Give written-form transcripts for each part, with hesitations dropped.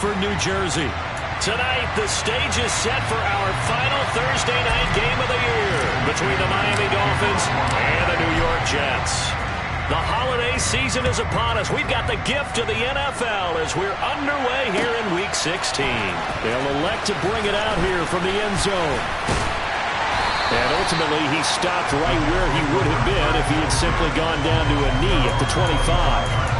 For New Jersey. Tonight, the stage is set for our final Thursday night game of the year between the Miami Dolphins and the New York Jets. The holiday season is upon us. We've got the gift of the NFL as we're underway here in Week 16. They'll elect to bring it out here from the end zone. And ultimately, he stopped right where he would have been if he had simply gone down to a knee at the 25.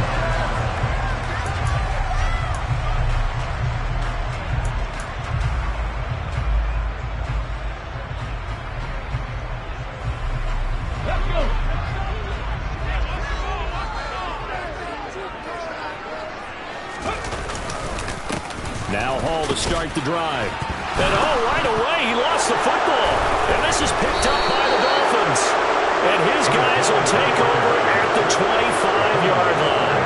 Now Hall to start the drive. And right away he lost the football. And this is picked up by the Dolphins. And his guys will take over at the 25-yard line.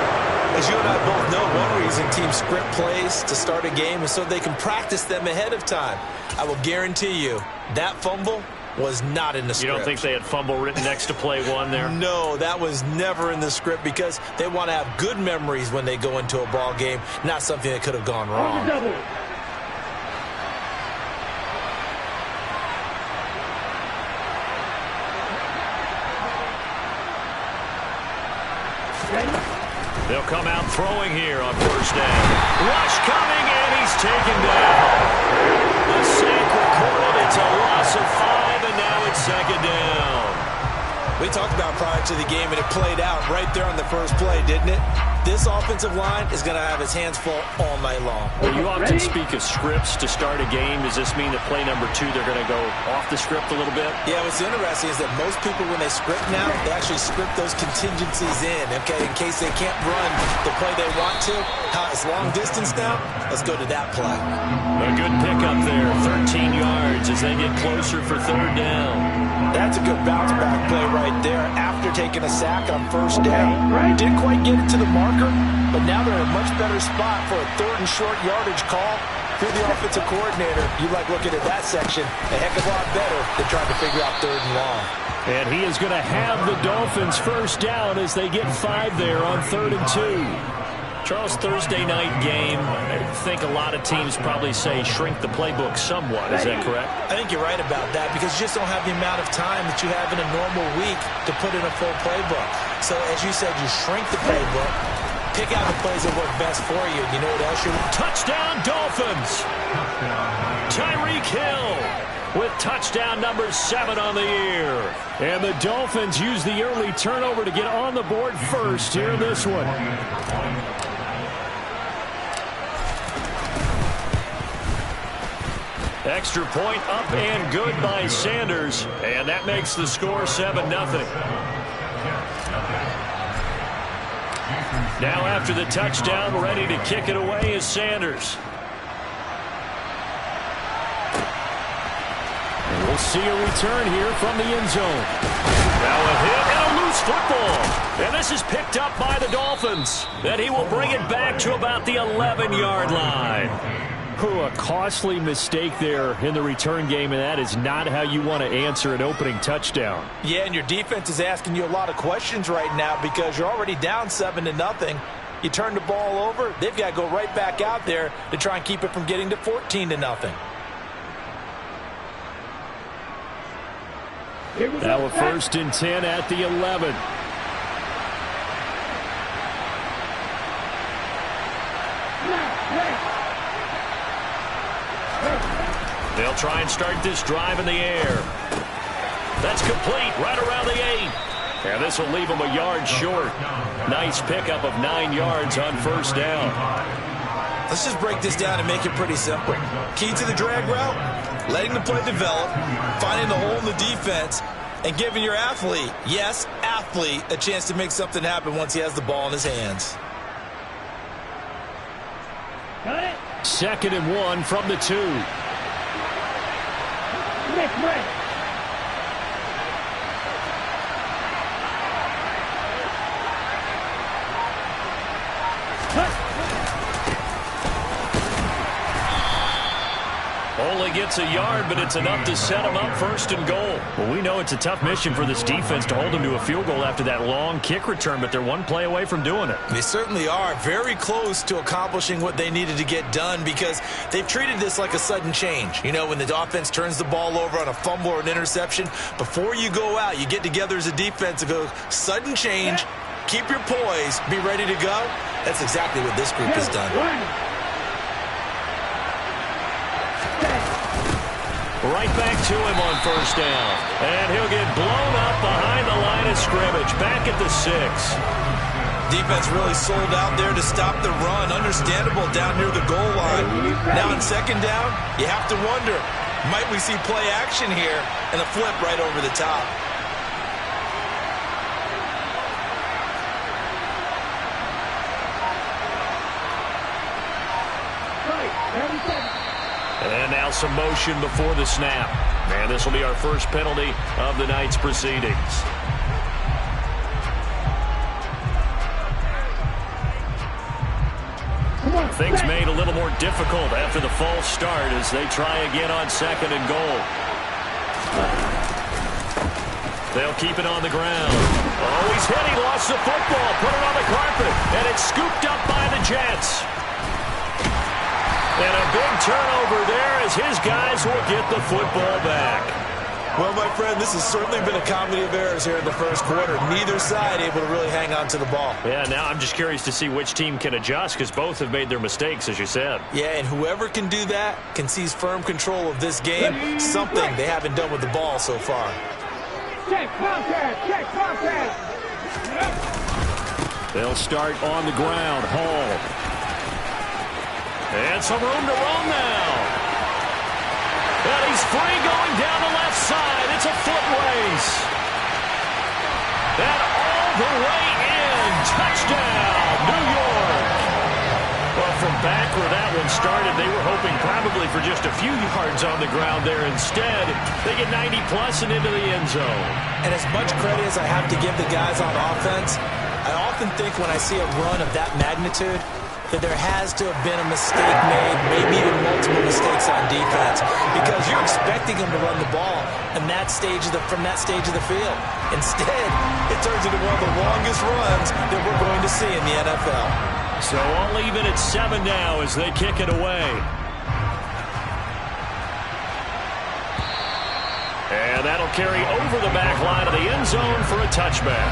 As you and I both know, one reason teams script plays to start a game is so they can practice them ahead of time. I will guarantee you that fumble was not in the script. You don't think they had fumble written next to play one there? No, that was never in the script because they want to have good memories when they go into a ball game, not something that could have gone wrong. They'll come out throwing here on first down. Rush coming, and he's taken down. The sack recorded. It's a loss of 5, and now it's second down. We talked about prior to the game, and it played out right there on the first play, didn't it? This offensive line is going to have its hands full all night long. Well, you often speak of scripts to start a game. Does this mean that play number 2, they're going to go off the script a little bit? Yeah, what's interesting is that most people, when they script now, they actually script those contingencies in, okay, in case they can't run the play they want to. How it's long distance now, let's go to that play. A good pickup there, 13 yards as they get closer for third down. That's a good bounce-back play right there after taking a sack on first down. Didn't quite get it to the marker, but now they're in a much better spot for a third and short yardage call. Through the offensive coordinator, you like looking at that section a heck of a lot better than trying to figure out third and long. And he is going to have the Dolphins first down as they get 5 there on 3rd and 2. Charles, Thursday night game, I think a lot of teams probably say shrink the playbook somewhat. Is that correct? I think you're right about that because you just don't have the amount of time that you have in a normal week to put in a full playbook. So, as you said, you shrink the playbook, pick out the plays that work best for you. You know what else you're... Touchdown, Dolphins! Tyreek Hill with touchdown number 7 on the year. And the Dolphins use the early turnover to get on the board first here in this one. Extra point up and good by Sanders. And that makes the score 7-0. Now after the touchdown, ready to kick it away is Sanders. And we'll see a return here from the end zone. Now a hit and a loose football. And this is picked up by the Dolphins. Then he will bring it back to about the 11-yard line. A costly mistake there in the return game, and that is not how you want to answer an opening touchdown. Yeah, and your defense is asking you a lot of questions right now because you're already down 7-0. You turn the ball over, they've got to go right back out there to try and keep it from getting to 14-0. Now a 1st and 10 at the 11. They'll try and start this drive in the air. That's complete right around the 8. And this will leave them a yard short. Nice pickup of 9 yards on first down. Let's just break this down and make it pretty simple. Key to the drag route, letting the play develop, finding the hole in the defense, and giving your athlete, yes, athlete, a chance to make something happen once he has the ball in his hands. 2nd and 1 from the 2. Only gets a yard, but it's enough to set him up first and goal. Well, we know it's a tough mission for this defense to hold them to a field goal after that long kick return, but they're one play away from doing it. They certainly are very close to accomplishing what they needed to get done because they've treated this like a sudden change. You know, when the offense turns the ball over on a fumble or an interception, before you go out, you get together as a defense and go, sudden change, keep your poise, be ready to go. That's exactly what this group has done. Right back to him on first down. And he'll get blown up behind the line of scrimmage. Back at the 6. Defense really sold out there to stop the run. Understandable down near the goal line. Now in second down, you have to wonder, might we see play action here and a flip right over the top? And now some motion before the snap. And this will be our first penalty of the night's proceedings. Things made a little more difficult after the false start as they try again on second and goal. They'll keep it on the ground. Oh, he's hit. He lost the football. Put it on the carpet. And it's scooped up by the Jets. And a big turnover there as his guys will get the football back. Well, my friend, this has certainly been a comedy of errors here in the first quarter. Neither side able to really hang on to the ball. Yeah, now I'm just curious to see which team can adjust because both have made their mistakes, as you said. Yeah, and whoever can do that can seize firm control of this game, something they haven't done with the ball so far. Check contact! Check contact! They'll start on the ground. Hall. And some room to roam now. And he's free going down the left side. It's a foot race. And all the way in. Touchdown, New York. Well, from back where that one started, they were hoping probably for just a few yards on the ground there. Instead, they get 90-plus and into the end zone. And as much credit as I have to give the guys on offense, I often think when I see a run of that magnitude, that there has to have been a mistake made, maybe even multiple mistakes on defense, because you're expecting them to run the ball in that stage from that stage of the field. Instead, it turns into one of the longest runs that we're going to see in the NFL. So I'll leave it at 7 now as they kick it away. And that'll carry over the back line of the end zone for a touchback.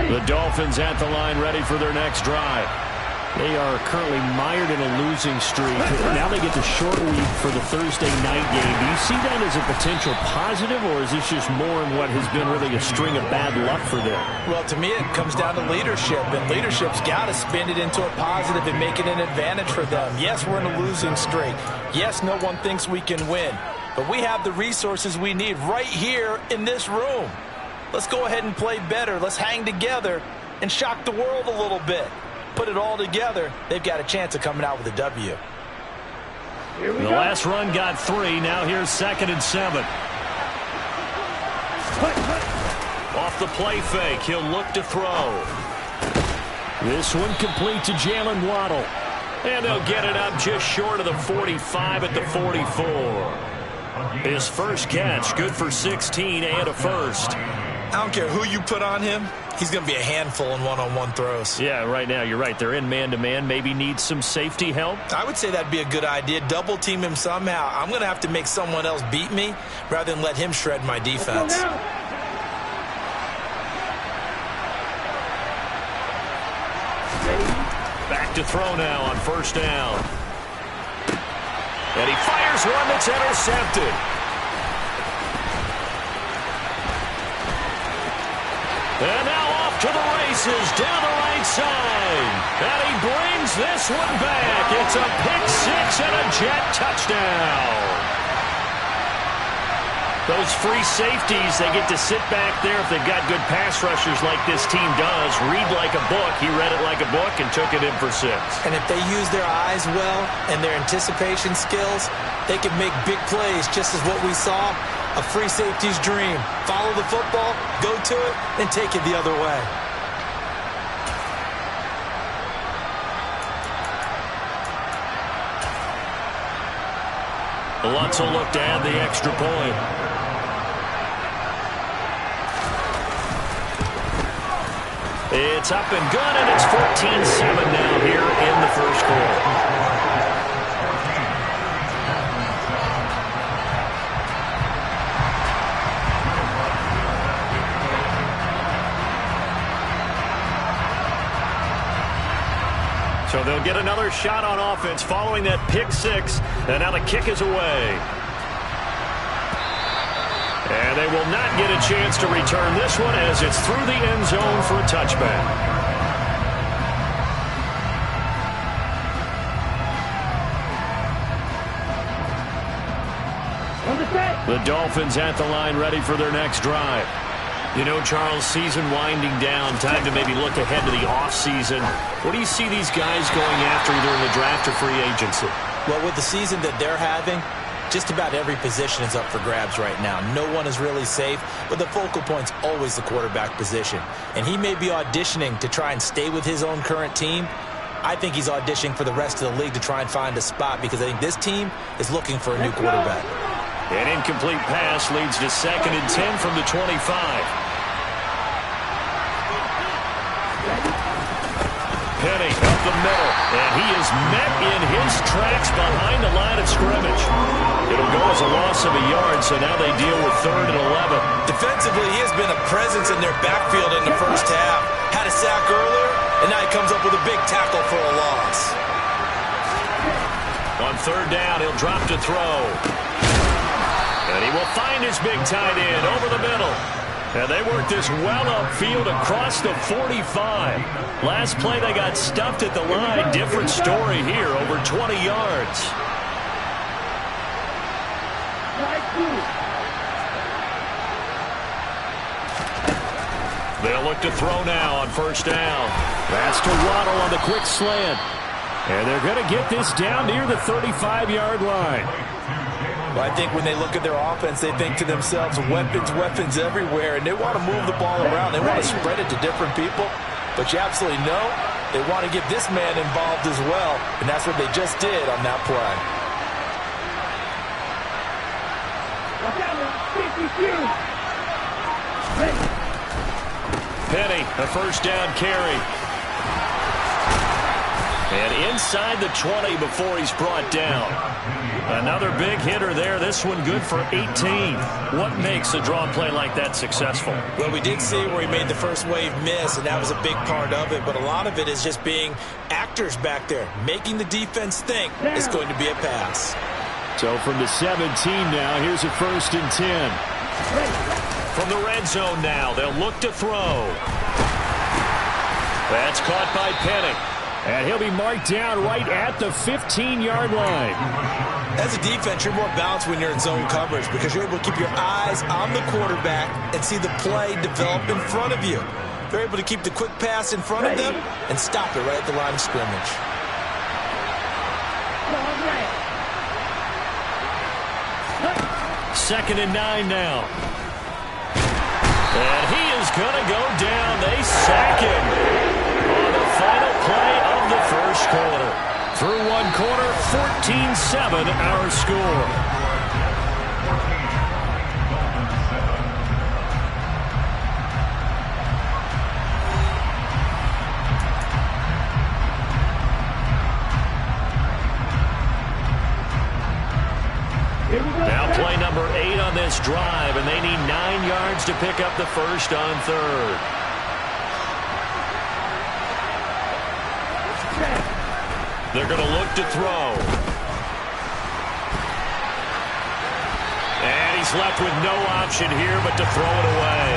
The Dolphins at the line ready for their next drive. They are currently mired in a losing streak. Now they get the short week for the Thursday night game. Do you see that as a potential positive, or is this just more in what has been really a string of bad luck for them? Well, to me, it comes down to leadership, and leadership's got to spin it into a positive and make it an advantage for them. Yes, we're in a losing streak. Yes, no one thinks we can win, but we have the resources we need right here in this room. Let's go ahead and play better. Let's hang together and shock the world a little bit. Put it all together, they've got a chance of coming out with a W. The last run got 3. Now here's 2nd and 7. Off the play fake, he'll look to throw. This one complete to Jalen Waddle. And they'll get it up just short of the 45 at the 44. His first catch, good for 16 and a first. I don't care who you put on him. He's going to be a handful in one-on-one throws. Yeah, right now, you're right. They're in man-to-man. Maybe need some safety help. I would say that'd be a good idea. Double team him somehow. I'm going to have to make someone else beat me rather than let him shred my defense. Back to throw now on first down. And he fires one that's intercepted. And now off to the races down the right side. And he brings this one back. It's a pick six and a Jet touchdown. Those free safeties, they get to sit back there if they've got good pass rushers like this team does. Read like a book. He read it like a book and took it in for 6. And if they use their eyes well and their anticipation skills, they can make big plays, just as what we saw. A free safety's dream. Follow the football, go to it, and take it the other way. Lutz will look to add the extra point. It's up and good, and it's 14-7 now here in the first quarter. So they'll get another shot on offense following that pick 6, and now the kick is away. And they will not get a chance to return this one as it's through the end zone for a touchback. The Dolphins at the line ready for their next drive. You know, Charles, season winding down, time to maybe look ahead to the offseason. What do you see these guys going after either in the draft or free agency? Well, with the season that they're having, just about every position is up for grabs right now. No one is really safe, but the focal point's always the quarterback position. And he may be auditioning to try and stay with his own current team. I think he's auditioning for the rest of the league to try and find a spot because I think this team is looking for a new quarterback. An incomplete pass leads to 2nd and 10 from the 25. Penny up the middle, and he is met in his tracks behind the line of scrimmage. It'll go as a loss of a yard, so now they deal with 3rd and 11. Defensively, he has been a presence in their backfield in the first half. Had a sack earlier, and now he comes up with a big tackle for a loss. On 3rd down, he'll drop to throw. And he will find his big tight end over the middle. And they work this well upfield across the 45. Last play, they got stuffed at the line. Different story here, over 20 yards. They'll look to throw now on 1st down. That's to Waddle on the quick slant. And they're going to get this down near the 35-yard line. Well, I think when they look at their offense, they think to themselves, weapons, weapons everywhere, and they want to move the ball around. They want to spread it to different people, but you absolutely know they want to get this man involved as well, and that's what they just did on that play. Penny, a 1st down carry. And inside the 20 before he's brought down. Another big hitter there. This one good for 18. What makes a draw play like that successful? Well, we did see where he made the first wave miss, and that was a big part of it. But a lot of it is just being actors back there, making the defense think it's going to be a pass. So from the 17 now, here's a 1st and 10. From the red zone now, they'll look to throw. That's caught by Penny. And he'll be marked down right at the 15-yard line. As a defense, you're more balanced when you're in zone coverage because you're able to keep your eyes on the quarterback and see the play develop in front of you. They're able to keep the quick pass in front of them and stop it right at the line of scrimmage. 2nd and 9 now. And he is going to go down. They sack him on the final play of the first quarter. Through one quarter, 14-7 our score. Now play number 8 on this drive, and they need 9 yards to pick up the first on 3rd. They're going to look to throw. And he's left with no option here but to throw it away.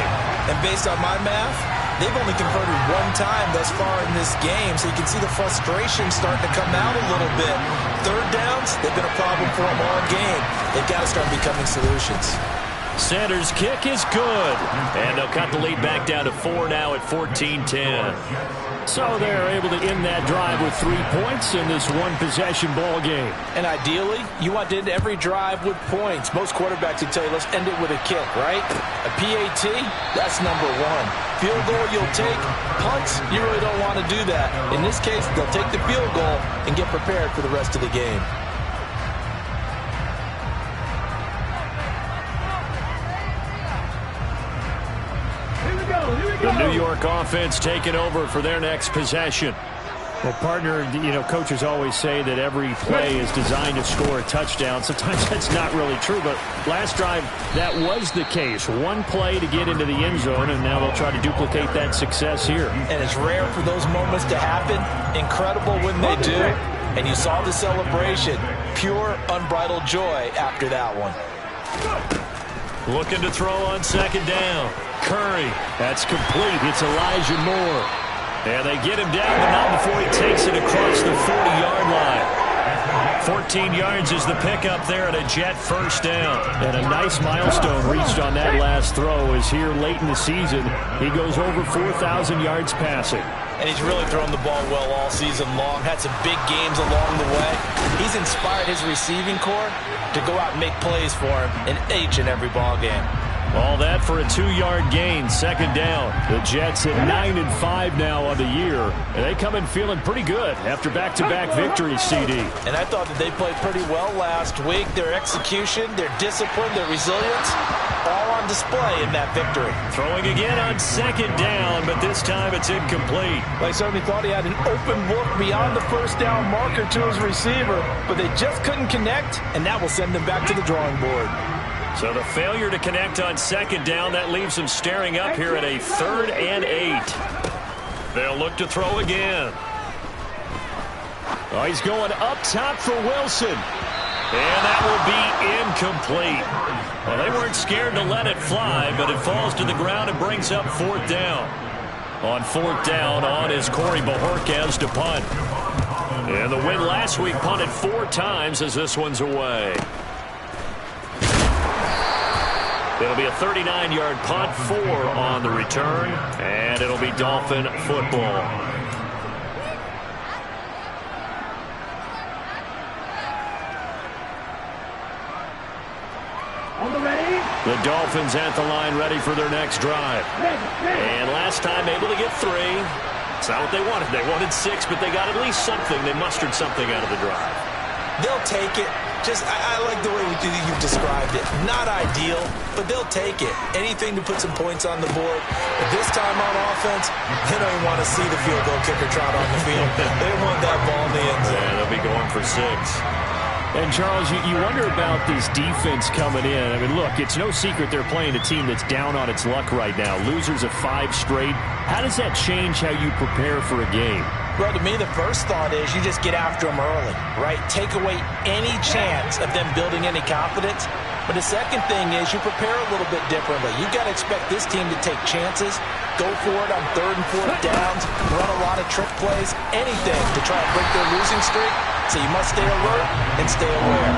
And based on my math, they've only converted 1 time thus far in this game, so you can see the frustration starting to come out a little bit. 3rd downs, they've been a problem for them all game. They've got to start becoming solutions. Center's kick is good. And they'll cut the lead back down to 4 now at 14-10. So they're able to end that drive with 3 points in this one-possession ball game. And ideally, you want to end every drive with points. Most quarterbacks would tell you, let's end it with a kick, right? A PAT, that's number one. Field goal you'll take. Punts, you really don't want to do that. In this case, they'll take the field goal and get prepared for the rest of the game. The New York offense taking over for their next possession. Well, partner, coaches always say that every play is designed to score a touchdown. Sometimes that's not really true, but last drive, that was the case. One play to get into the end zone, and now they'll try to duplicate that success here. And it's rare for those moments to happen. Incredible when they do. And you saw the celebration. Pure, unbridled joy after that one. Looking to throw on second down. Curry. That's complete. It's Elijah Moore. And they get him down, but not before he takes it across the 40-yard line. 14 yards is the pickup there at a Jet first down. And a nice milestone reached on that last throw is here late in the season. He goes over 4,000 yards passing. And he's really thrown the ball well all season long. Had some big games along the way. He's inspired his receiving corps to go out and make plays for him in each and every ball game. All that for a 2-yard gain, second down. The Jets at 9-5 now on the year, and they come in feeling pretty good after back-to-back victories, CD. And I thought that they played pretty well last week. Their execution, their discipline, their resilience, all on display in that victory. Throwing again on second down, but this time it's incomplete. They certainly thought he had an open look beyond the first down marker to his receiver, but they just couldn't connect, and that will send them back to the drawing board. So the failure to connect on second down, that leaves them staring up here at a 3rd and 8. They'll look to throw again. Oh, he's going up top for Wilson. And that will be incomplete. Well, they weren't scared to let it fly, but it falls to the ground and brings up 4th down. On 4th down, on is Corey Bojorquez to punt. And the win last week punted 4 times as this one's away. It'll be a 39-yard punt, 4 on the return, and it'll be Dolphin football. The Dolphins at the line ready for their next drive. And last time able to get 3. It's not what they wanted. They wanted 6, but they got at least something. They mustered something out of the drive. They'll take it. I like the way you've described it. Not ideal, but they'll take it. Anything to put some points on the board. But this time on offense, they don't even want to see the field goal kicker trot on the field. They want that ball in the end zone. Yeah, they'll be going for 6. And, Charles, you wonder about this defense coming in. I mean, look, it's no secret they're playing a team that's down on its luck right now. Losers of 5 straight. How does that change how you prepare for a game? Well, to me, the first thought is you just get after them early, right? Take away any chance of them building any confidence. But the second thing is you prepare a little bit differently. You've got to expect this team to take chances, go for it on 3rd and 4th downs, run a lot of trick plays, anything to try to break their losing streak. So you must stay alert and stay aware.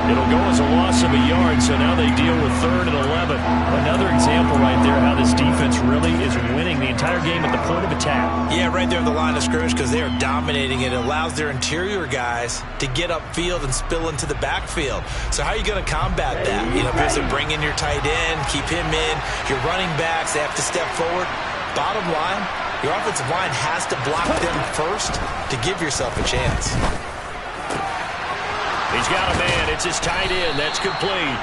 It'll go as a loss of a yard, so now they deal with 3rd and 11. Another example right there how this defense really is winning the entire game at the point of attack. Yeah, right there at the line of scrimmage because they are dominating it. It allows their interior guys to get upfield and spill into the backfield. So how are you going to combat that? Because they bring in your tight end, keep him in. Your running backs, they have to step forward. Bottom line, your offensive line has to block them first to give yourself a chance. He's got a man. It's his tight end. That's complete.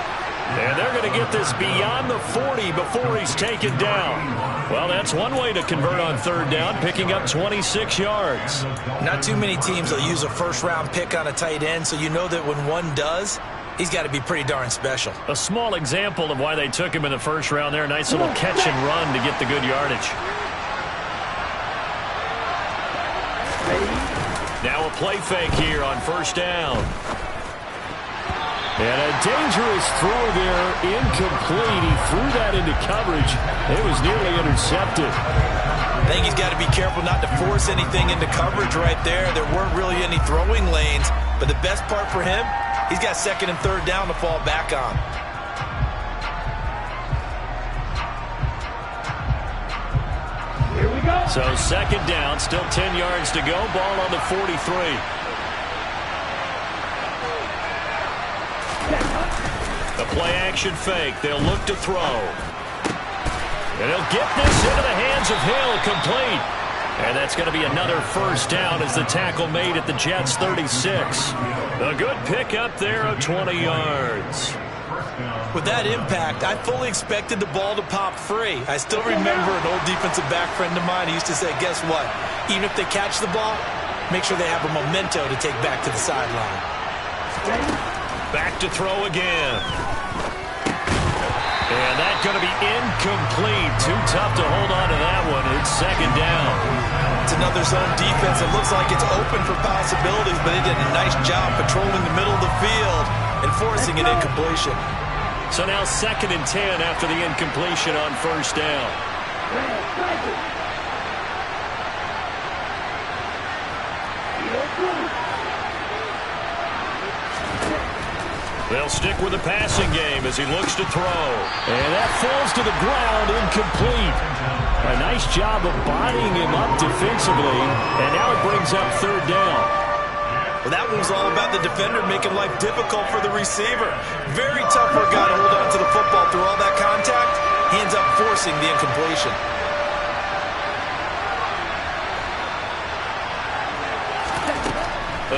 And they're going to get this beyond the 40 before he's taken down. Well, that's one way to convert on 3rd down, picking up 26 yards. Not too many teams will use a first-round pick on a tight end, so you know that when one does, he's got to be pretty darn special. A small example of why they took him in the first round there. Nice little catch and run to get the good yardage. Now a play fake here on 1st down. And a dangerous throw there, incomplete. He threw that into coverage. It was nearly intercepted. I think he's got to be careful not to force anything into coverage right there. There weren't really any throwing lanes, but the best part for him, he's got 2nd and 3rd down to fall back on. So second down, still 10 yards to go. Ball on the 43. The play action fake. They'll look to throw. And he'll get this into the hands of Hill, complete. And that's going to be another first down as the tackle made at the Jets' 36. A good pickup there of 20 yards. With that impact, I fully expected the ball to pop free. I still remember an old defensive back friend of mine. He used to say, guess what? Even if they catch the ball, make sure they have a memento to take back to the sideline. Back to throw again. And that's going to be incomplete. Too tough to hold on to that one. It's second down. It's another zone defense. It looks like it's open for possibilities, but they did a nice job patrolling the middle of the field and forcing an incompletion. So now second and 10 after the incompletion on first down. They'll stick with the passing game as he looks to throw. And that falls to the ground, incomplete. A nice job of bodying him up defensively, and now it brings up third down. Well, that was all about the defender making life difficult for the receiver. Very tough for a guy to hold on to the football through all that contact. He ends up forcing the incompletion.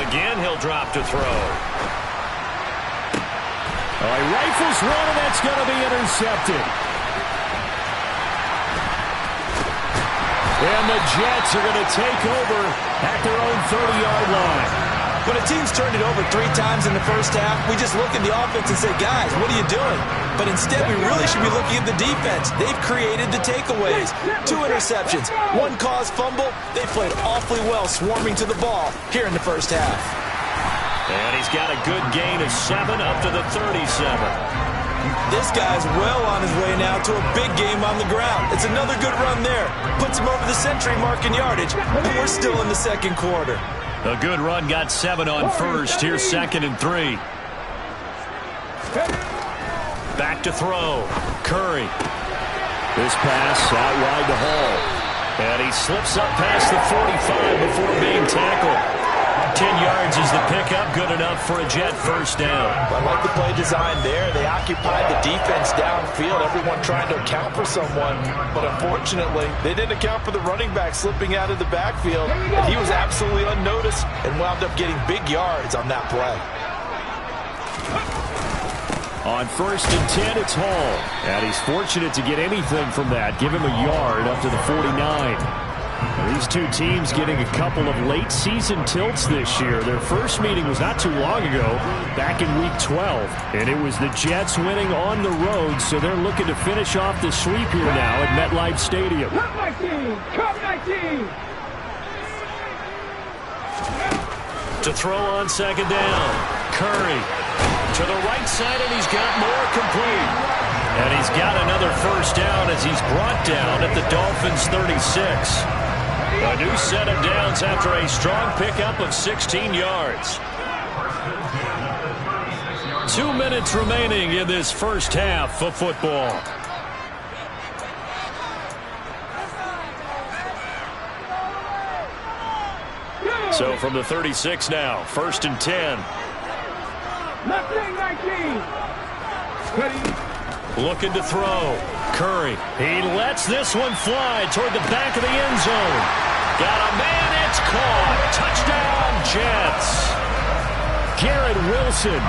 Again, he'll drop to throw. He rifles one, and that's going to be intercepted. And the Jets are going to take over at their own 30-yard line. When a team's turned it over 3 times in the first half, we just look at the offense and say, guys, what are you doing? But instead, we really should be looking at the defense. They've created the takeaways. 2 interceptions, 1 caused fumble. They played awfully well swarming to the ball here in the first half. And he's got a good gain of 7 up to the 37. This guy's well on his way now to a big game on the ground. It's another good run there. Puts him over the century mark in yardage, and we're still in the second quarter. A good run got 7 on first. Here's second and 3. Back to throw. Curry. This pass out wide to Hall. And he slips up past the 45 before being tackled. 10 yards is the pickup, good enough for a Jet first down. I like the play design there. They occupied the defense downfield, everyone trying to account for someone. But unfortunately, they didn't account for the running back slipping out of the backfield. And he was absolutely unnoticed and wound up getting big yards on that play. On first and 10, it's Hall. And he's fortunate to get anything from that. Give him a yard up to the 49. These two teams getting a couple of late season tilts this year. Their first meeting was not too long ago, back in week 12. And it was the Jets winning on the road, so they're looking to finish off the sweep here now at MetLife Stadium. Come 19! Come 19! To throw on second down. Curry to the right side, and he's got more complete. And he's got another first down as he's brought down at the Dolphins' 36. A new set of downs after a strong pickup of 16 yards. 2 minutes remaining in this first half of football. So from the 36 now, first and 10. Nothing 19! Looking to throw. Curry. He lets this one fly toward the back of the end zone. Got a man, it's caught. Touchdown, Jets. Garrett Wilson.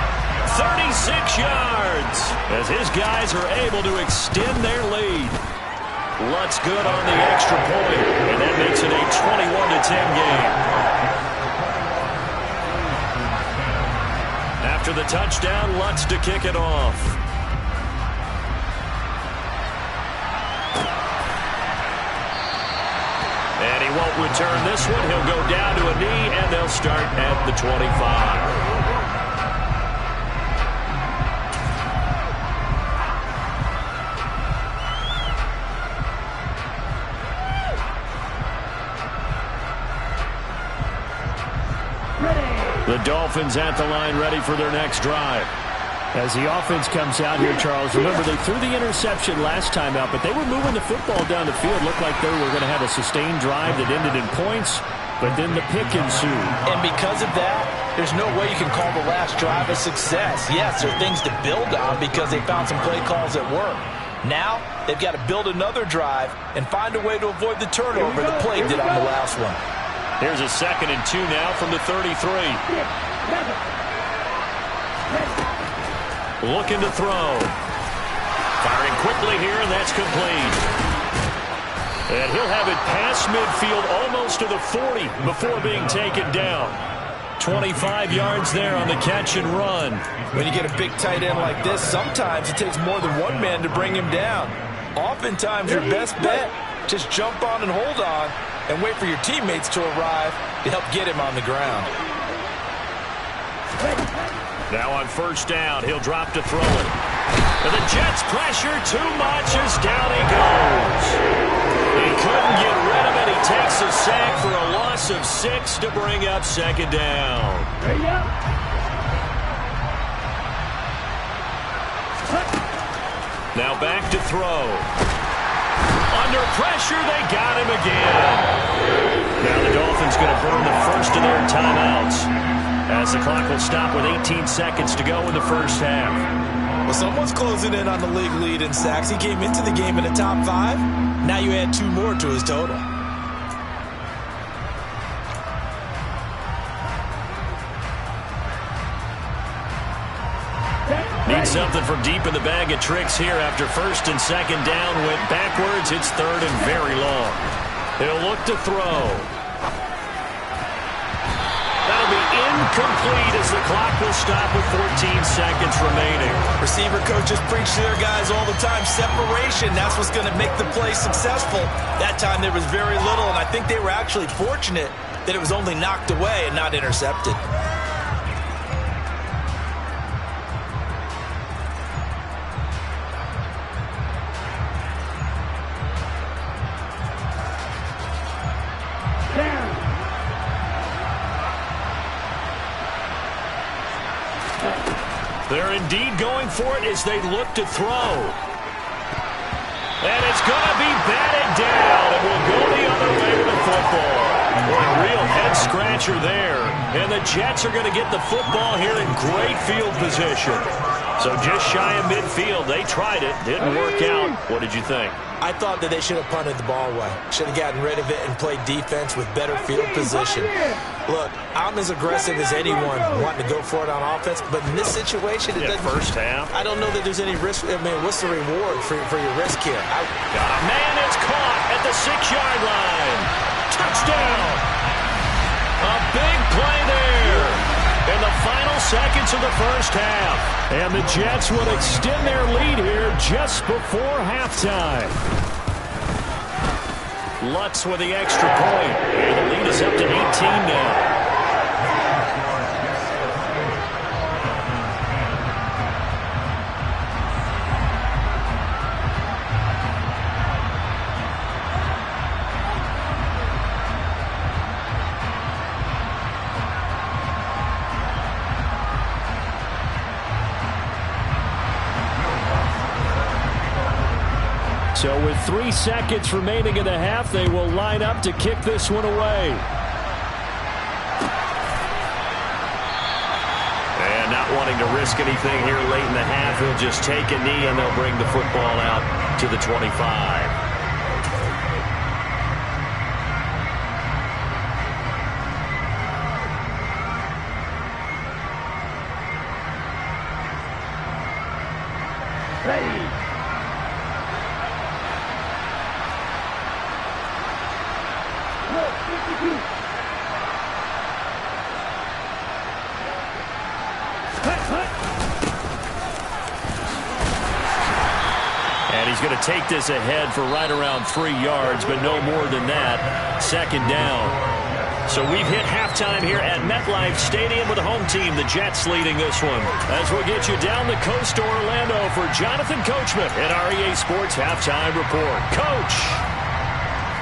36 yards as his guys are able to extend their lead. Lutz good on the extra point, and that makes it a 21-10 game. After the touchdown, Lutz to kick it off. And he won't return this one. He'll go down to a knee, and they'll start at the 25. The Dolphins at the line ready for their next drive. As the offense comes out here, Charles, remember they threw the interception last time out, but they were moving the football down the field. Looked like they were going to have a sustained drive that ended in points, but then the pick ensued. And because of that, there's no way you can call the last drive a success. Yes, there are things to build on because they found some play calls that work. Now, they've got to build another drive and find a way to avoid the turnover that plagued it on the last one. Here's a 2nd and 2 now from the 33. Looking to throw. Firing quickly here, and that's complete. And he'll have it past midfield almost to the 40 before being taken down. 25 yards there on the catch and run. When you get a big tight end like this, sometimes it takes more than one man to bring him down. Oftentimes, your best bet, just jump on and hold on and wait for your teammates to arrive to help get him on the ground. Now on 1st down, he'll drop to throw it. And the Jets pressure too much as down he goes. He couldn't get rid of it. He takes a sack for a loss of 6 to bring up 2nd down. Now back to throw. Under pressure, they got him again. Now the Dolphins going to burn the first of their timeouts, as the clock will stop with 18 seconds to go in the first half. Well, someone's closing in on the league lead in sacks. He came into the game in the top 5. Now you add 2 more to his total. Need something from deep in the bag of tricks here after 1st and 2nd down. Went backwards. It's 3rd and very long. He'll look to throw. That'll be incomplete as the clock will stop with 14 seconds remaining. Receiver coaches preach to their guys all the time. Separation, that's what's going to make the play successful. That time there was very little, and I think they were actually fortunate that it was only knocked away and not intercepted. They're indeed going for it as they look to throw. And it's going to be batted down. It will go the other way with the football. Boy, a real head-scratcher there. And the Jets are going to get the football here in great field position. So just shy of midfield. They tried it. Didn't work out. What did you think? I thought that they should have punted the ball away. Should have gotten rid of it and played defense with better field position. Look, I'm as aggressive as anyone wanting to go for it on offense, but in this situation, it doesn't. First half. I don't know that there's any risk. I mean, what's the reward for your risk here? Man, it's caught at the 6-yard line. Touchdown. A big play there in the final seconds of the first half. And the Jets will extend their lead here just before halftime. Lutz with the extra point. And the lead is up to 18 now. So with 3 seconds remaining in the half, they will line up to kick this one away. And not wanting to risk anything here late in the half, he'll just take a knee and they'll bring the football out to the 25. And he's going to take this ahead for right around 3 yards, but no more than that. 2nd down. So we've hit halftime here at MetLife Stadium with the home team, the Jets, leading this one. As we'll get you down the coast to Orlando for Jonathan Coachman at our EA Sports Halftime Report. Coach!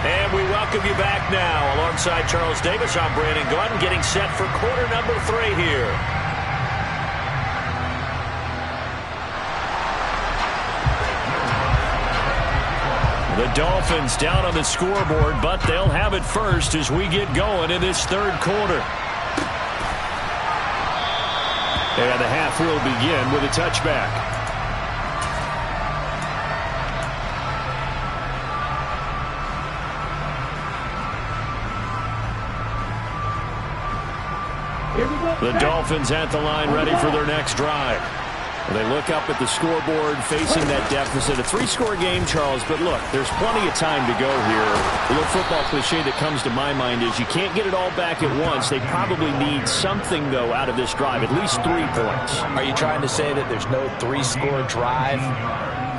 And we welcome you back now. Alongside Charles Davis, I'm Brandon Gaudin, getting set for quarter number 3 here. The Dolphins down on the scoreboard, but they'll have it first as we get going in this third quarter. And the half will begin with a touchback. The Dolphins at the line ready for their next drive. They look up at the scoreboard facing that deficit. A three-score game, Charles, but look, there's plenty of time to go here. The little football cliche that comes to my mind is you can't get it all back at once. They probably need something, though, out of this drive, at least 3 points. Are you trying to say that there's no three-score drive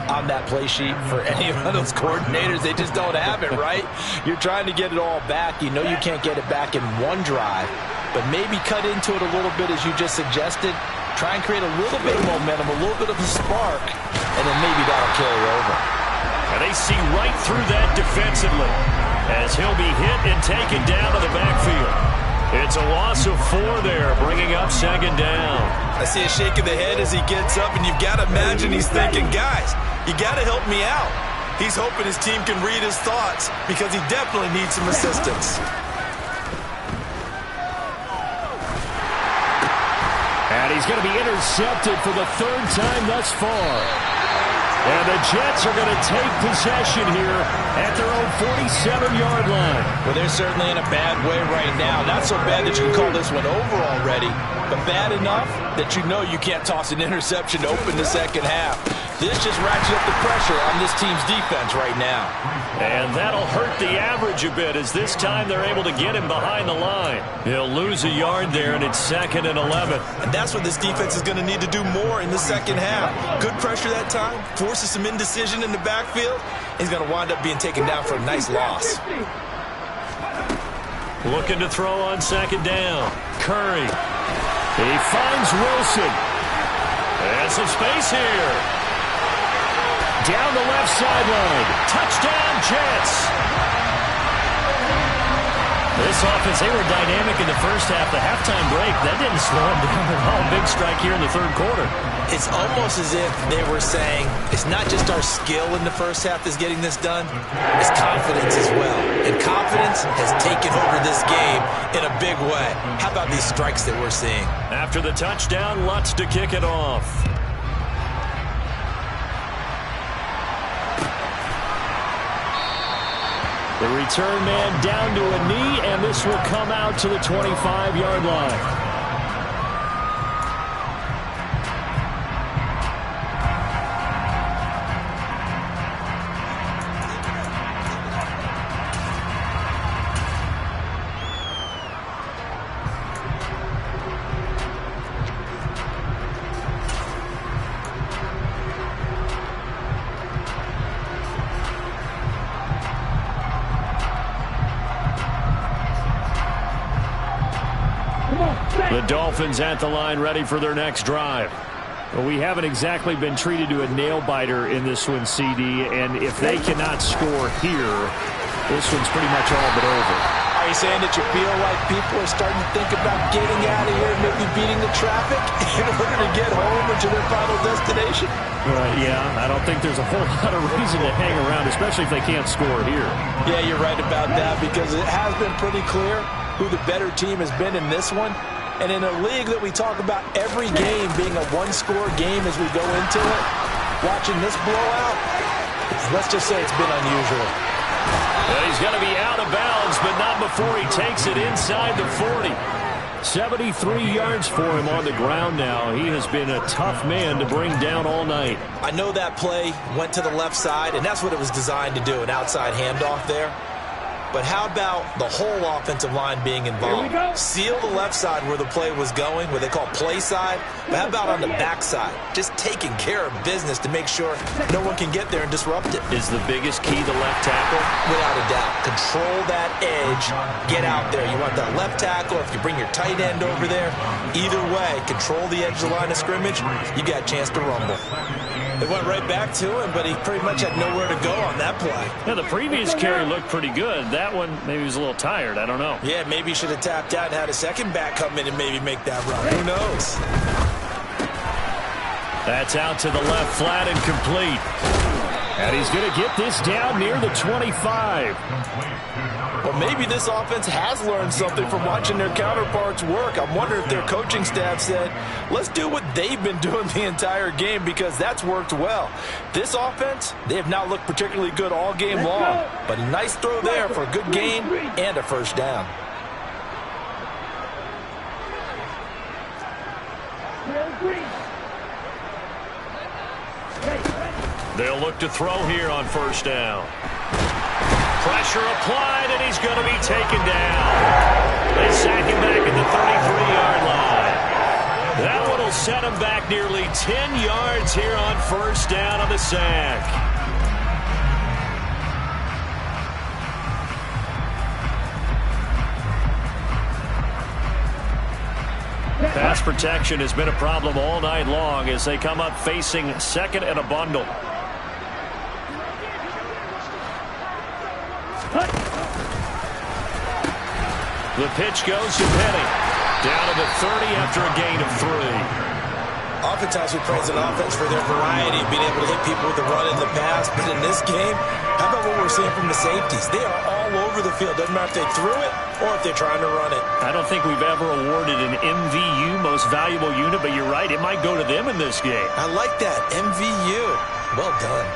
on that play sheet for any of those coordinators? They just don't have it, right? You're trying to get it all back. You know you can't get it back in one drive, but maybe cut into it a little bit as you just suggested. Try and create a little bit of momentum, a little bit of a spark, and then maybe that'll carry over. And they see right through that defensively as he'll be hit and taken down to the backfield. It's a loss of 4 there, bringing up second down. I see a shake of the head as he gets up, and you've got to imagine he's thinking, guys, you got to help me out. He's hoping his team can read his thoughts because he definitely needs some assistance. And he's going to be intercepted for the 3rd time thus far. And the Jets are going to take possession here at their own 47-yard line. Well, they're certainly in a bad way right now. Not so bad that you can call this one over already, but bad enough that you know you can't toss an interception to open the second half. This just ratchets up the pressure on this team's defense right now. And that'll hurt the average a bit as this time they're able to get him behind the line. He'll lose a yard there, and it's 2nd and 11. And that's what this defense is going to need to do more in the second half. Good pressure that time, forces some indecision in the backfield. He's going to wind up being taken down for a nice loss. Looking to throw on 2nd down. Curry. He finds Wilson. And some space here. Down the left sideline. Touchdown, Jets. This offense, they were dynamic in the first half. The halftime break, that didn't slow them down at all. Big strike here in the 3rd quarter. It's almost as if they were saying, it's not just our skill in the first half that's getting this done, it's confidence as well. And confidence has taken over this game in a big way. How about these strikes that we're seeing? After the touchdown, Lutz to kick it off. The return man down to a knee, and this will come out to the 25-yard line. The Dolphins at the line ready for their next drive. Well, we haven't exactly been treated to a nail-biter in this one, CD, and if they cannot score here, this one's pretty much all but over. Are you saying that you feel like people are starting to think about getting out of here, maybe beating the traffic in order to get home or to their final destination? Yeah, I don't think there's a whole lot of reason to hang around, especially if they can't score here. Yeah, you're right about that because it has been pretty clear who the better team has been in this one. And in a league that we talk about every game being a one-score game as we go into it, watching this blowout, let's just say it's been unusual. Well, he's going to be out of bounds, but not before he takes it inside the 40. 73 yards for him on the ground now. He has been a tough man to bring down all night. I know that play went to the left side, and that's what it was designed to do, an outside handoff there. But how about the whole offensive line being involved? Seal the left side where the play was going, what they call play side. But how about on the back side? Just taking care of business to make sure no one can get there and disrupt it. Is the biggest key the left tackle? Without a doubt. Control that edge. Get out there. You want that left tackle. If you bring your tight end over there, either way, control the edge of the line of scrimmage, you got a chance to rumble. It went right back to him, but he pretty much had nowhere to go on that play. Yeah, the previous carry looked pretty good. That one, maybe he was a little tired. I don't know. Yeah, maybe he should have tapped out and had a second back come in and maybe make that run. Who knows? That's out to the left, flat and complete. And he's going to get this down near the 25. Well, maybe this offense has learned something from watching their counterparts work. I'm wondering if their coaching staff said, let's do what they've been doing the entire game, because that's worked well. This offense, they have not looked particularly good all game long, but a nice throw there for a good gain and a first down. They'll look to throw here on first down. Pressure applied, and he's going to be taken down. They sack him back at the 33-yard line. That one will set him back nearly 10 yards here on first down on the sack. Pass protection has been a problem all night long as they come up facing second and a bundle. The pitch goes to Penny. Down to the 30 after a gain of 3. Oftentimes we praise an offense for their variety, being able to hit people with the run in the pass. But in this game, how about what we're seeing from the safeties? They are all over the field. Doesn't matter if they threw it or if they're trying to run it. I don't think we've ever awarded an MVU, most valuable unit, but you're right, it might go to them in this game. I like that, MVU. Well done.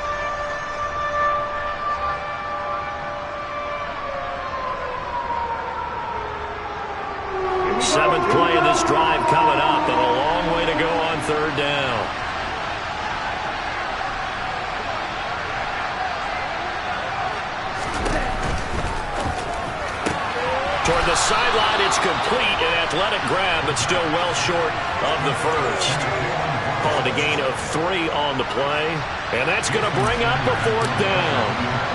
Seventh play of this drive coming up, and a long way to go on third down. Toward the sideline, it's complete, an athletic grab, but still well short of the first. Call it a gain of 3 on the play, and that's going to bring up a fourth down.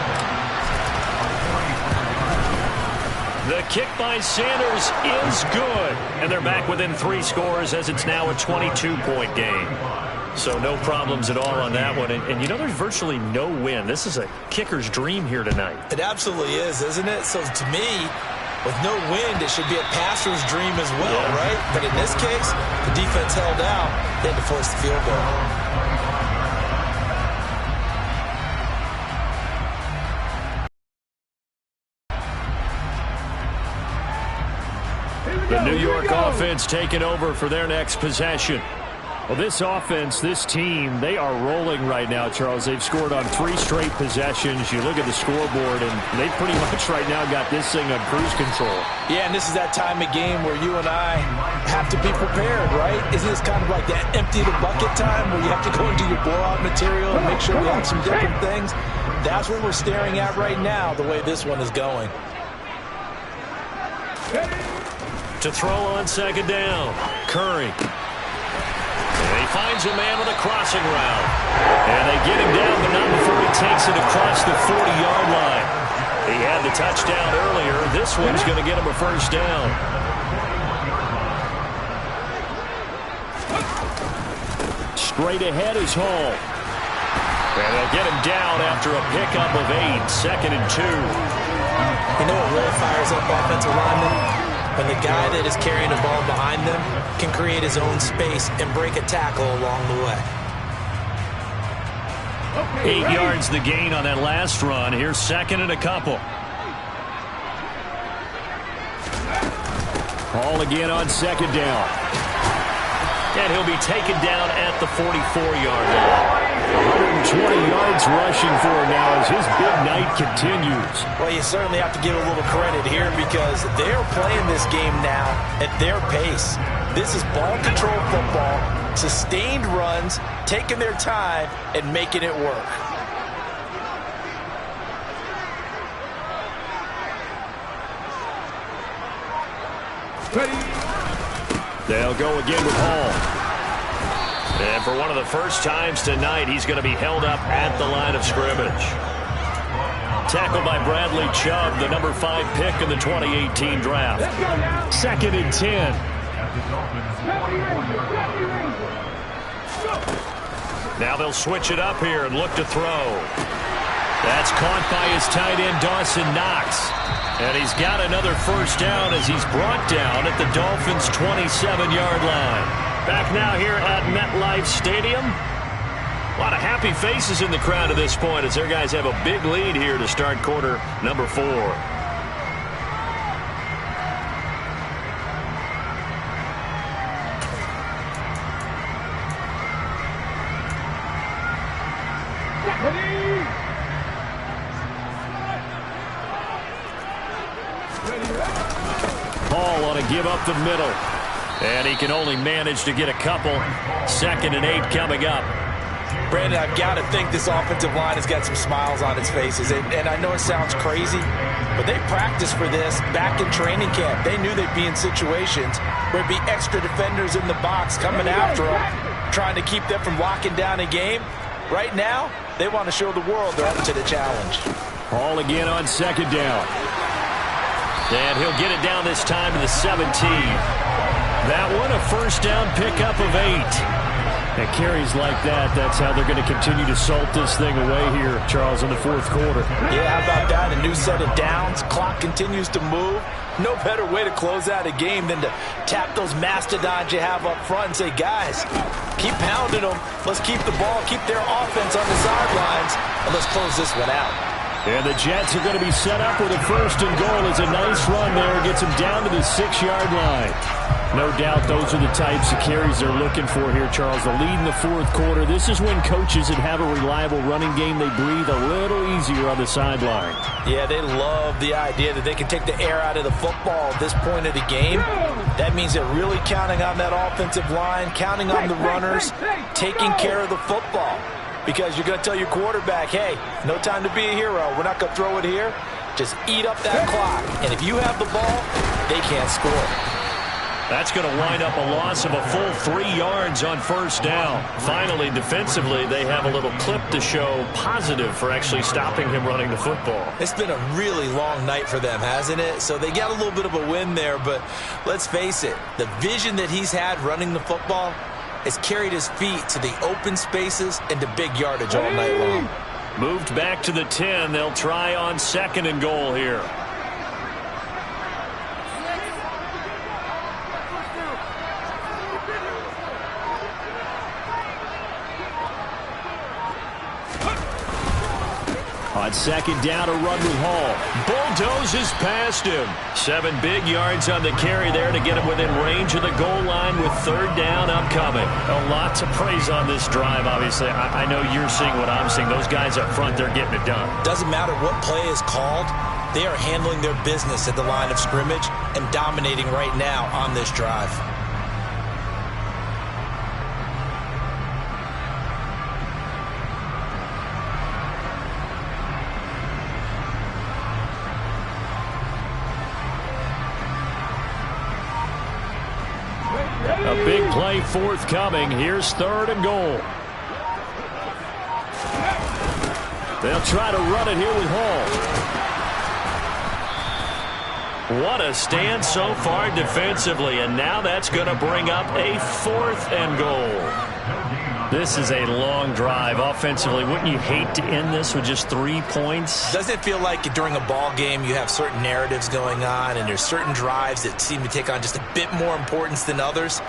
The kick by Sanders is good, and they're back within 3 scores as it's now a 22-point game. So no problems at all on that one. And you know, there's virtually no win. This is a kicker's dream here tonight. It absolutely is, isn't it? So to me, with no wind, it should be a passer's dream as well, right? But in this case, the defense held out. They had to force the field goal. The New York offense taking over for their next possession. Well, this offense, this team, they are rolling right now, Charles. They've scored on 3 straight possessions. You look at the scoreboard, and they pretty much right now got this thing on cruise control. Yeah, and this is that time of game where you and I have to be prepared, right? Isn't this kind of like that empty the bucket time where you have to go into your blowout material and make sure we have some different things? That's what we're staring at right now, the way this one is going. To throw on second down, Curry. And he finds a man with a crossing route. And they get him down, but not before he takes it across the 40-yard line. He had the touchdown earlier. This one's going to get him a first down. Straight ahead is Hall. And they'll get him down after a pickup of 8, second and 2. You know what really fires up offensive linemen? When the guy that is carrying the ball behind them can create his own space and break a tackle along the way. 8 yards the gain on that last run. Here's second and a couple. Hall again on second down. And he'll be taken down at the 44-yard line. 120 yards rushing for him now as his big night continues. Well, you certainly have to give a little credit here because they're playing this game now at their pace. This is ball control football, sustained runs, taking their time, and making it work. They'll go again with Hall. And for one of the first times tonight, he's going to be held up at the line of scrimmage. Tackled by Bradley Chubb, the number 5 pick in the 2018 draft. Second and 10. Now they'll switch it up here and look to throw. That's caught by his tight end, Dawson Knox. And he's got another first down as he's brought down at the Dolphins' 27-yard line. Back now here at MetLife Stadium. A lot of happy faces in the crowd at this point as their guys have a big lead here to start quarter number 4. Hall on a give up the middle. And he can only manage to get a couple. 2nd and 8 coming up. Brandon, I've got to think this offensive line has got some smiles on its faces. And I know it sounds crazy, but they practiced for this back in training camp. They knew they'd be in situations where there'd be extra defenders in the box coming after them, trying to keep them from locking down a game. Right now, they want to show the world they're up to the challenge. Hall again on 2nd down. And he'll get it down this time to the 17. That one a first down pickup of 8. And carries like that, that's how they're going to continue to salt this thing away here, Charles, in the 4th quarter. Yeah, how about that? A new set of downs. Clock continues to move. No better way to close out a game than to tap those mastodons you have up front and say, guys, keep pounding them. Let's keep the ball, keep their offense on the sidelines, and let's close this one out. And the Jets are going to be set up with a 1st and goal. It's a nice run there. Gets them down to the 6-yard line. No doubt those are the types of carries they're looking for here, Charles. The lead in the 4th quarter. This is when coaches that have a reliable running game, they breathe a little easier on the sideline. Yeah, they love the idea that they can take the air out of the football at this point of the game. That means they're really counting on that offensive line, counting on the runners, taking care of the football. Because you're going to tell your quarterback, hey, no time to be a hero. We're not going to throw it here. Just eat up that clock. And if you have the ball, they can't score. That's going to wind up a loss of a full 3 yards on 1st down. Finally, defensively, they have a little clip to show positive for actually stopping him running the football. It's been a really long night for them, hasn't it? So they got a little bit of a win there, but let's face it, the vision that he's had running the football has carried his feet to the open spaces and to big yardage all night long. Moved back to the 10. They'll try on 2nd and goal here. On 2nd down, a run with Hall. Bulldozes past him. 7 big yards on the carry there to get him within range of the goal line with 3rd down upcoming. A lot to praise on this drive, obviously. I know you're seeing what I'm seeing. Those guys up front, they're getting it done. Doesn't matter what play is called. They are handling their business at the line of scrimmage and dominating right now on this drive. A big play forthcoming. Here's 3rd and goal. They'll try to run it here with Hall. What a stand so far defensively, and now that's going to bring up a 4th and goal. This is a long drive offensively. Wouldn't you hate to end this with just 3 points? Doesn't it feel like during a ball game you have certain narratives going on and there's certain drives that seem to take on just a bit more importance than others?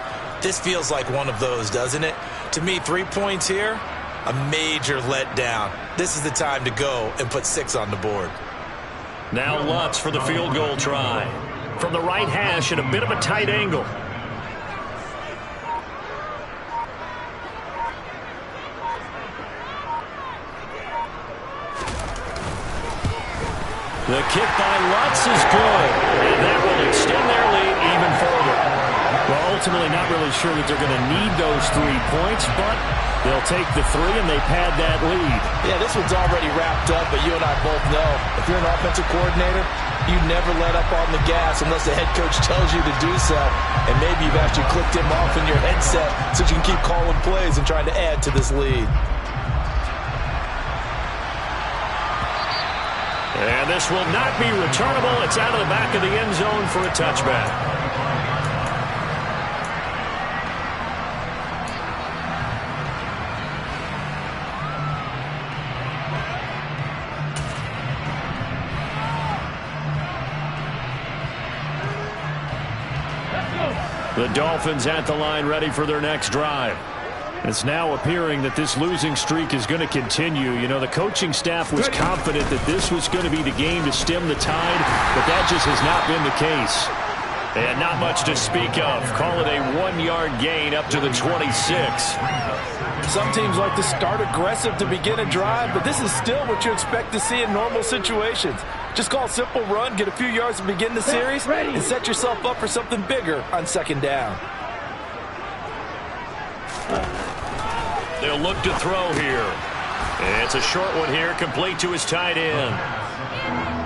This feels like one of those, doesn't it? To me, 3 points here, a major letdown. This is the time to go and put 6 on the board. Now Lutz for the field goal try. From the right hash at a bit of a tight angle. The kick by Lutz is good, and that will extend their lead even further. Well, ultimately not really sure that they're going to need those 3 points, but they'll take the 3 and they pad that lead. Yeah, this one's already wrapped up, but you and I both know if you're an offensive coordinator, you never let up on the gas unless the head coach tells you to do so. And maybe you've actually clicked him off in your headset so you can keep calling plays and trying to add to this lead. And this will not be returnable. It's out of the back of the end zone for a touchback. The Dolphins at the line ready for their next drive. It's now appearing that this losing streak is going to continue. You know, the coaching staff was confident that this was going to be the game to stem the tide, but that just has not been the case. And not much to speak of. Call it a 1-yard gain up to the 26. Some teams like to start aggressive to begin a drive, but this is still what you expect to see in normal situations. Just call a simple run, get a few yards to begin the series, and set yourself up for something bigger on second down. They'll look to throw here. It's a short one here, complete to his tight end.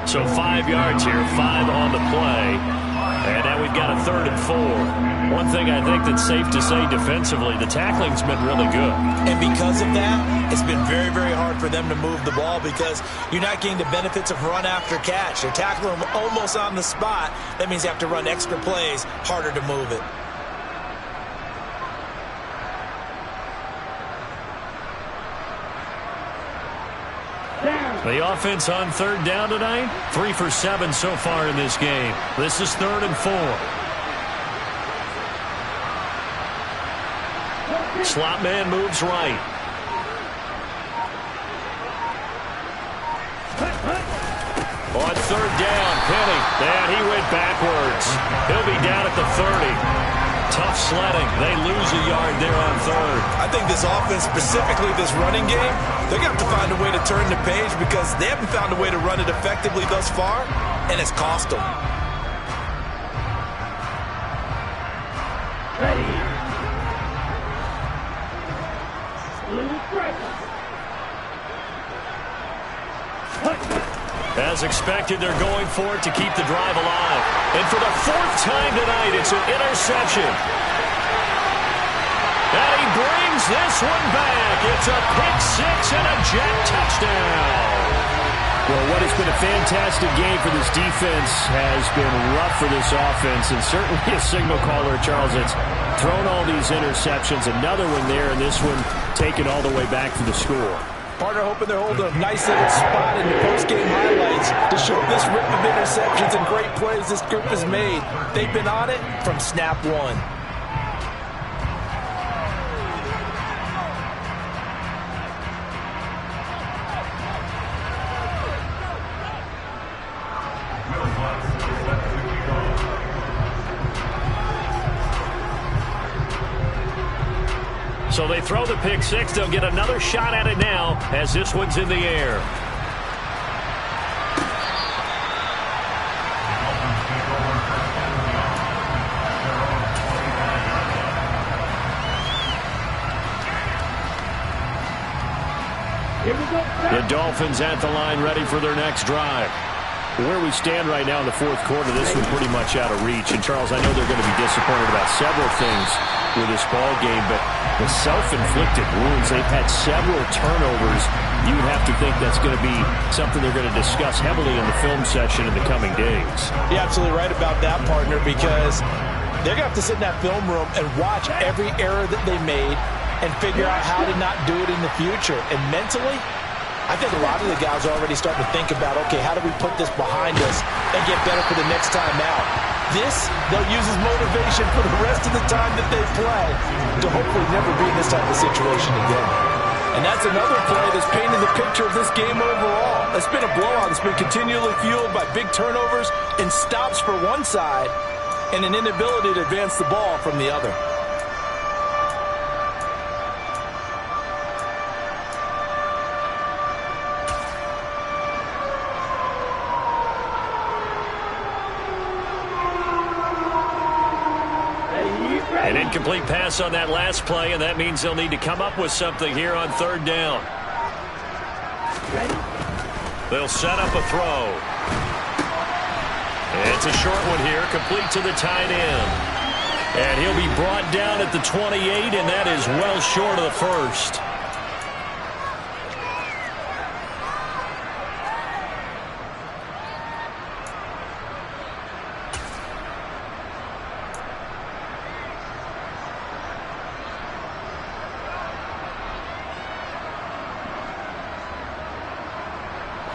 So 5 yards here, 5 on the play. And now we've got a 3rd and 4. One thing I think that's safe to say defensively, the tackling's been really good. And because of that, it's been very, very hard for them to move the ball because you're not getting the benefits of run after catch. They're tackling them almost on the spot. That means you have to run extra plays, harder to move it. The offense on 3rd down tonight, 3 for 7 so far in this game. This is 3rd and 4. Slot man moves right. On 3rd down, Penny. And he went backwards. He'll be down at the 30. Tough sledding. They lose a yard there on 3rd. I think this offense, specifically this running game, they're going to have to find a way to turn the page because they haven't found a way to run it effectively thus far, and it's cost them. Ready. As expected, they're going for it to keep the drive alive. And for the 4th time tonight, it's an interception. And he brings this one back. It's a pick-6 and a jet touchdown. Well, what has been a fantastic game for this defense has been rough for this offense, and certainly a signal caller, Charles, that's thrown all these interceptions. Another one there, and this one taken all the way back to the score. Partner hoping they're holding a nice little spot in the post-game highlights to show this rip of interceptions and great plays this group has made. They've been on it from snap one. So they throw the pick-6. They'll get another shot at it now as this one's in the air. The Dolphins at the line ready for their next drive. Where we stand right now in the 4th quarter, this one pretty much out of reach. And, Charles, I know they're going to be disappointed about several things with this ball game, but the self-inflicted wounds, they've had several turnovers. You would have to think that's going to be something they're going to discuss heavily in the film session in the coming days. You're absolutely right about that, partner, because they're going to have to sit in that film room and watch every error that they made and figure out how to not do it in the future. And mentally, I think a lot of the guys are already starting to think about, okay, how do we put this behind us and get better for the next time out? This, they'll use as motivation for the rest of the time that they play to hopefully never be in this type of situation again. And that's another play that's painted the picture of this game overall. It's been a blowout. It's been continually fueled by big turnovers and stops for one side and an inability to advance the ball from the other. An incomplete pass on that last play, and that means they'll need to come up with something here on 3rd down. They'll set up a throw. It's a short one here, complete to the tight end. And he'll be brought down at the 28, and that is well short of the 1st.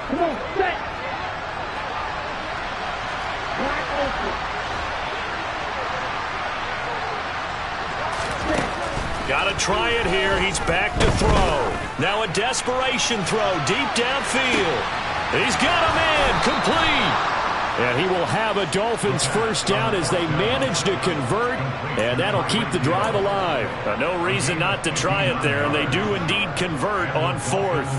Come on, set. Wide open. Set. Got to try it here. He's back to throw. Now a desperation throw deep downfield. He's got a man complete. And he will have a Dolphins first down as they manage to convert, and that'll keep the drive alive. No reason not to try it there, and they do indeed convert on fourth.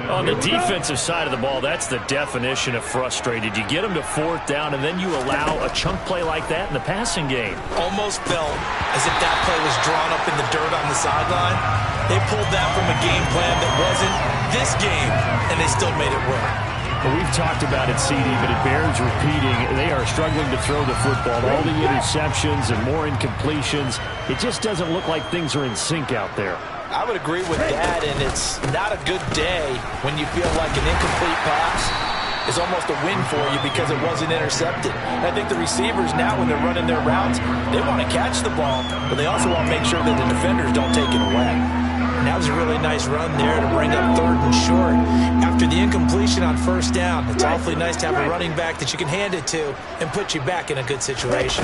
On the defensive side of the ball, that's the definition of frustrated. You get them to fourth down, and then you allow a chunk play like that in the passing game. Almost felt as if that play was drawn up in the dirt on the sideline. They pulled that from a game plan that wasn't this game, and they still made it work. Well, we've talked about it, CD, but it bears repeating. They are struggling to throw the football. All the interceptions and more incompletions. It just doesn't look like things are in sync out there. I would agree with that, and it's not a good day when you feel like an incomplete pass is almost a win for you because it wasn't intercepted. I think the receivers now, when they're running their routes, they want to catch the ball, but they also want to make sure that the defenders don't take it away. And that was a really nice run there to bring up 3rd and short. After the incompletion on first down, it's awfully nice to have a running back that you can hand it to and put you back in a good situation.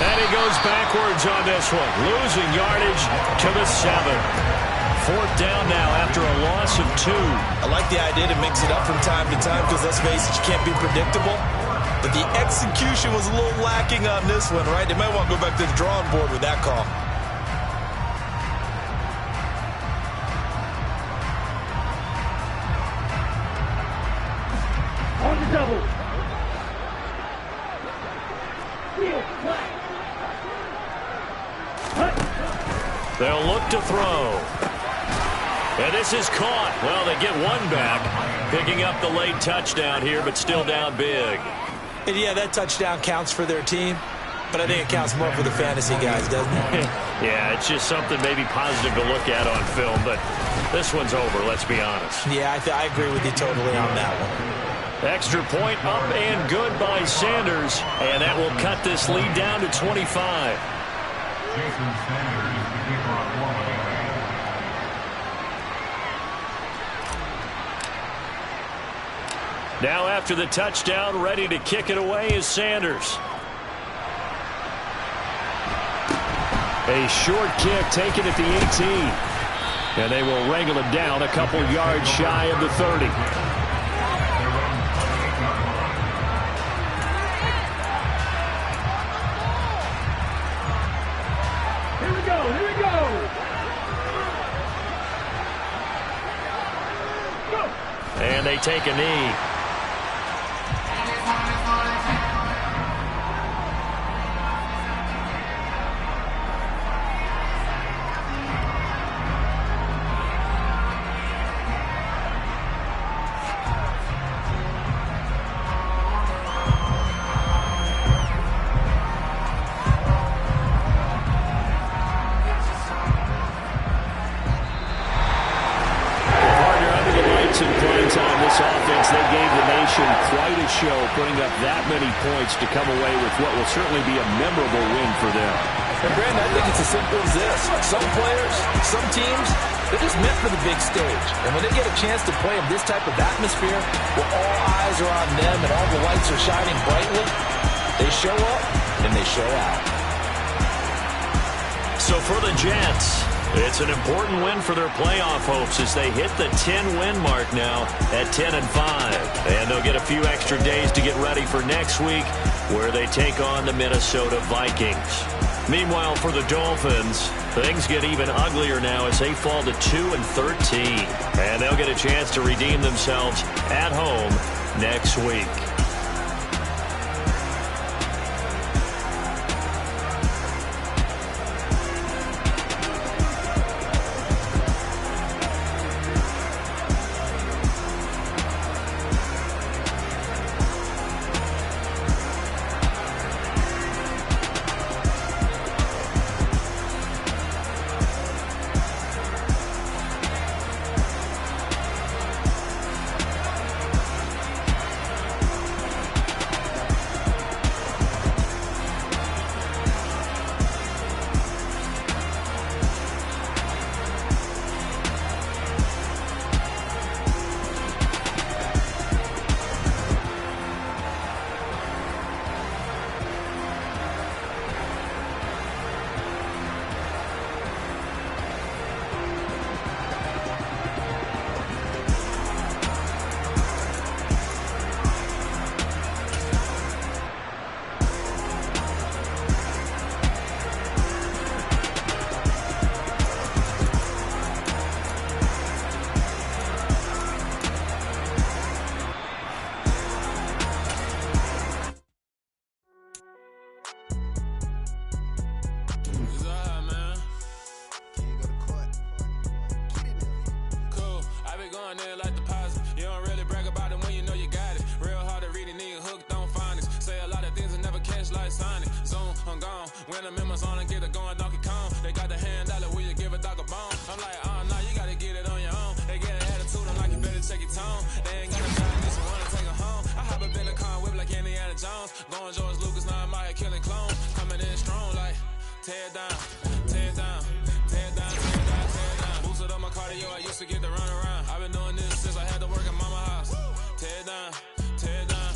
And he goes backwards on this one, losing yardage to the 7. 4th down now after a loss of 2. I like the idea to mix it up from time to time because, let's face it, you can't be predictable. But the execution was a little lacking on this one, right? They might want to go back to the drawing board with that call. On the double. Field flat. They'll look to throw. And this is caught. Well, they get one back, picking up the late touchdown here, but still down big. And yeah, that touchdown counts for their team, but I think it counts more for the fantasy guys, doesn't it? Yeah, it's just something maybe positive to look at on film, but this one's over, let's be honest. Yeah, I agree with you totally on that one. Extra point up and good by Sanders, and that will cut this lead down to 25. Now after the touchdown, ready to kick it away is Sanders. A short kick taken at the 18. And they will wrangle it down a couple yards shy of the 30. Here we go, here we go. Go. And they take a knee. Putting up that many points to come away with what will certainly be a memorable win for them. And Brandon, I think it's as simple as this. Some players, some teams, they're just meant for the big stage. And when they get a chance to play in this type of atmosphere, where all eyes are on them and all the lights are shining brightly, they show up and they show out. So for the Jets, it's an important win for their playoff hopes as they hit the 10-win mark now at 10-5. And they'll get a few extra days to get ready for next week, where they take on the Minnesota Vikings. Meanwhile, for the Dolphins, things get even uglier now as they fall to 2-13. And they'll get a chance to redeem themselves at home next week. headphones on and get it going Donkey Kong. They got the hand dollar, will you give a dog a bone? I'm like, nah, you gotta get it on your own. They get an attitude, I'm like, you better check your tone. They ain't got a job, just wanna take her home. I hop up in the car, whip like Indiana Jones. Going George Lucas, now I'm out here killing clone. Coming in strong like, tear down, tear down, tear down, tear down, tear down. Boosted up my cardio, I used to get to run around. I've been doing this since I had to work at mama house. Tear down, tear down,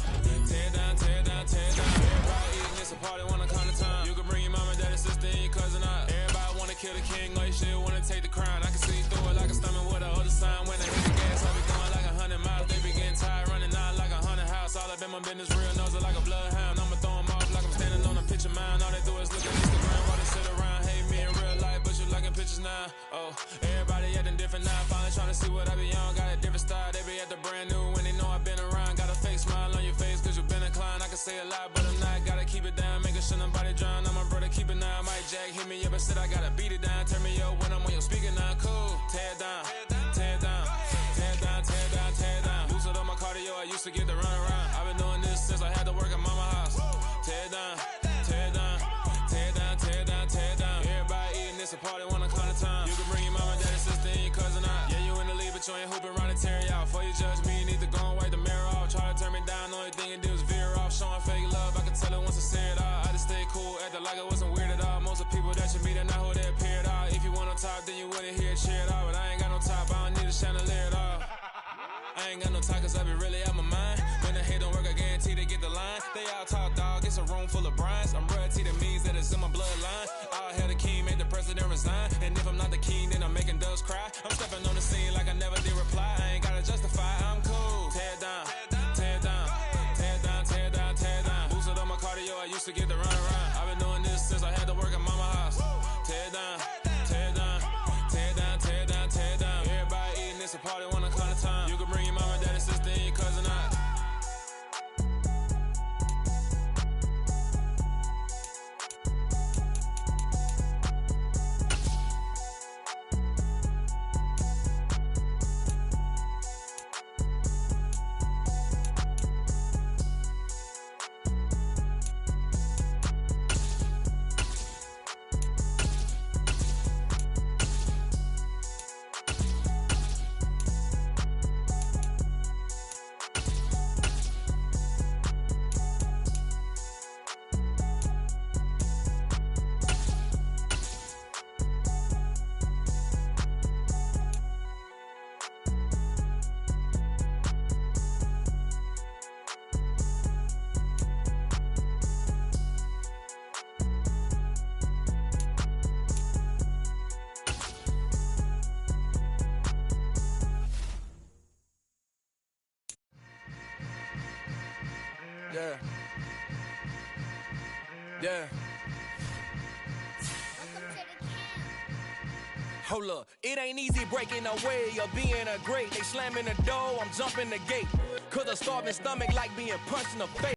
tear down, tear down, tear down. Everybody eating, it's a party, wanna count the time. You can bring your mama, daddy, sister, and your cousin out. Everybody wanna kill the king, like shit, wanna take the crown. I can see through it like a stomach with a other sign. When I hit the gas, I be going like 100 miles. They be getting tired, running out like 100 house. All up in my business, real nose like a bloodhound. I'ma throw them off like I'm standing on a picture mound. All they do is look at Instagram while they sit around. Hate me in real life, but you liking pictures now. Oh, everybody acting different now. Finally trying to see what I be on. Got a different style, they be at the brand new when they know I've been around. Got a fake smile on your face cause you been inclined. I can say a lot, but I'm not. Gotta keep it down, making sure nobody drown. I'm my brother, keep it now. Mike Jack hit me up and said I gotta beat it down. Turn me up when I'm on your speaker now. Cool, tear down, tear down, tear down, tear down, tear down. Boosted up my cardio, I used to get to run around. I've been doing this since I had to work at mama house. Tear down, tear down, tear down, tear down, tear down. Everybody eating, it's a party, wanna count the time. You can bring your mama, daddy, sister, and your cousin out. Yeah, you in the lead, but you ain't hooping around and tear you out. Before you judge me, you need to go and wipe the mirror off. Try to turn me down, the only thing you do is veer off. Showing fake love, I can tell it once I say it all. I just stay cool, acting like it wasn't weird at all. Most of the people that you meet are not who they appear at all. If you want on top, then you wouldn't hear it cheer at all. But I ain't got no top, I don't need a chandelier at all. I ain't got no talk cause I be really out my mind. When the hate don't work, I guarantee they get the line. They all talk dog, it's a room full of brines. I'm royalty, that means that it's in my bloodline. All hail the king, make the president resign. And if I'm not the king, then I'm making doves cry. I'm stepping on the scene like I never did reply. I ain't gotta justify, I'm cool. Tear down, tear down, tear down, tear down, tear down. Boosted up my cardio, I used to get to run around. I've been doing this since I had to work at mama house. Tear down, tear down, tear down, tear down, tear down. Everybody eating, it's a party, wanna count the time. You can bring your mama, daddy, sister, and your cousin out. Yeah. Yeah. Hold up, it ain't easy breaking away or being a great. They slamming the door, I'm jumping the gate. Cause a starving stomach like being punched in the face.